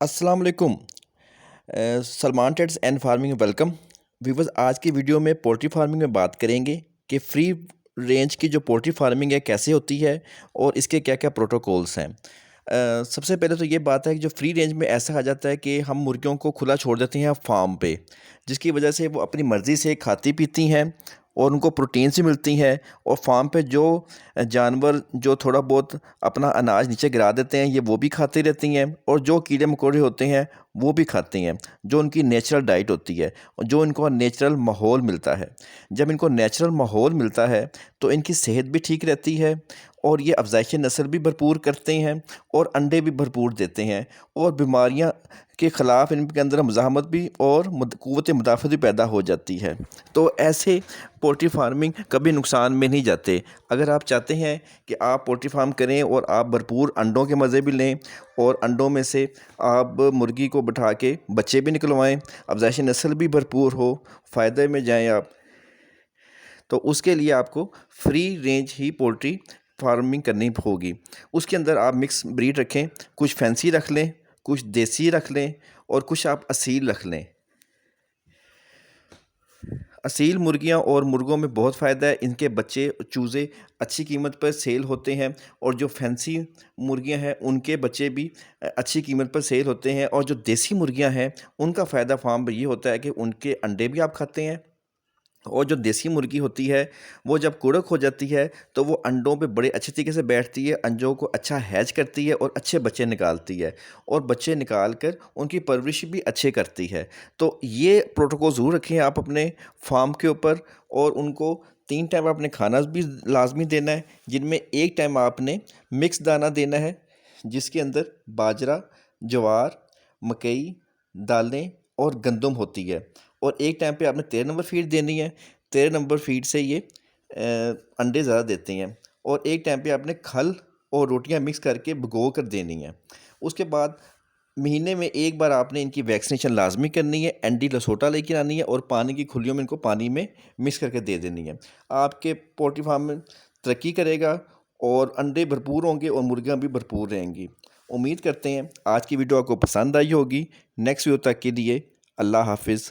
अस्सलाम वालेकुम। Salman टेट्स and farming में वेलकम। व्यूवर्स, आज की वीडियो में पोल्ट्री फार्मिंग में बात करेंगे कि फ्री रेंज की जो पोल्ट्री फार्मिंग है कैसे होती है और इसके क्या क्या प्रोटोकॉल्स हैं। सबसे पहले तो ये बात है कि जो फ्री रेंज में ऐसा आ जाता है कि हम मुर्गियों को खुला छोड़ देते हैं फार्म पे, जिसकी वजह से वो अपनी मर्ज़ी से खाती पीती हैं और उनको प्रोटीन से मिलती है। और फार्म पे जो जानवर जो थोड़ा बहुत अपना अनाज नीचे गिरा देते हैं, ये वो भी खाती रहती हैं, और जो कीड़े मकोड़े होते हैं वो भी खाती हैं, जो उनकी नेचुरल डाइट होती है और जो इनको नेचुरल माहौल मिलता है। जब इनको नेचुरल माहौल मिलता है तो इनकी सेहत भी ठीक रहती है और ये अफजाइश नस्ल भी भरपूर करते हैं और अंडे भी भरपूर देते हैं, और बीमारियां के ख़िलाफ़ इनके अंदर मुज़ाहमत भी और क़ुव्वत मुदाफ़त भी पैदा हो जाती है। तो ऐसे पोल्ट्री फार्मिंग कभी नुकसान में नहीं जाते। अगर आप चाहते हैं कि आप पोल्ट्री फार्म करें और आप भरपूर अंडों के मज़े भी लें और अंडों में से आप मुर्गी को बिठा के बच्चे भी निकलवाएं, अफजाइश नस्ल भी भरपूर हो, फ़ायदे में जाएं आप, तो उसके लिए आपको फ्री रेंज ही पोल्ट्री फार्मिंग करनी होगी। उसके अंदर आप मिक्स ब्रीड रखें, कुछ फैंसी रख लें, कुछ देसी रख लें और कुछ आप असील रख लें। असील मुर्गियां और मुर्गों में बहुत फ़ायदा है, इनके बच्चे चूज़े अच्छी कीमत पर सेल होते हैं, और जो फैंसी मुर्गियां हैं उनके बच्चे भी अच्छी कीमत पर सेल होते हैं। और जो देसी मुर्गियां हैं उनका फ़ायदा फार्म पर ये होता है कि उनके अंडे भी आप खाते हैं, और जो देसी मुर्गी होती है वो जब कुड़क हो जाती है तो वो अंडों पे बड़े अच्छे तरीके से बैठती है, अंडों को अच्छा हैच करती है और अच्छे बच्चे निकालती है, और बच्चे निकाल कर उनकी परवरिश भी अच्छे करती है। तो ये प्रोटोकॉल ज़रूर रखें आप अपने फार्म के ऊपर, और उनको 3 टाइम आपने खाना भी लाजमी देना है, जिनमें एक टाइम आपने मिक्स दाना देना है जिसके अंदर बाजरा, ज्वार, मकई, दालें और गंदम होती है, और एक टाइम पे आपने 13 नंबर फीड देनी है। 13 नंबर फीड से ये अंडे ज़्यादा देते हैं, और एक टाइम पे आपने खल और रोटियां मिक्स करके भिगो कर देनी है। उसके बाद महीने में एक बार आपने इनकी वैक्सीनेशन लाजमी करनी है, एंटी लसोटा लेकर आनी है, और पानी की खुलियों में इनको पानी में मिक्स करके दे देनी है। आपके पोल्ट्री फार्म में तरक्की करेगा और अंडे भरपूर होंगे और मुर्गियाँ भी भरपूर रहेंगी। उम्मीद करते हैं आज की वीडियो आपको पसंद आई होगी। नेक्स्ट वीडियो तक के लिए अल्लाह हाफिज़।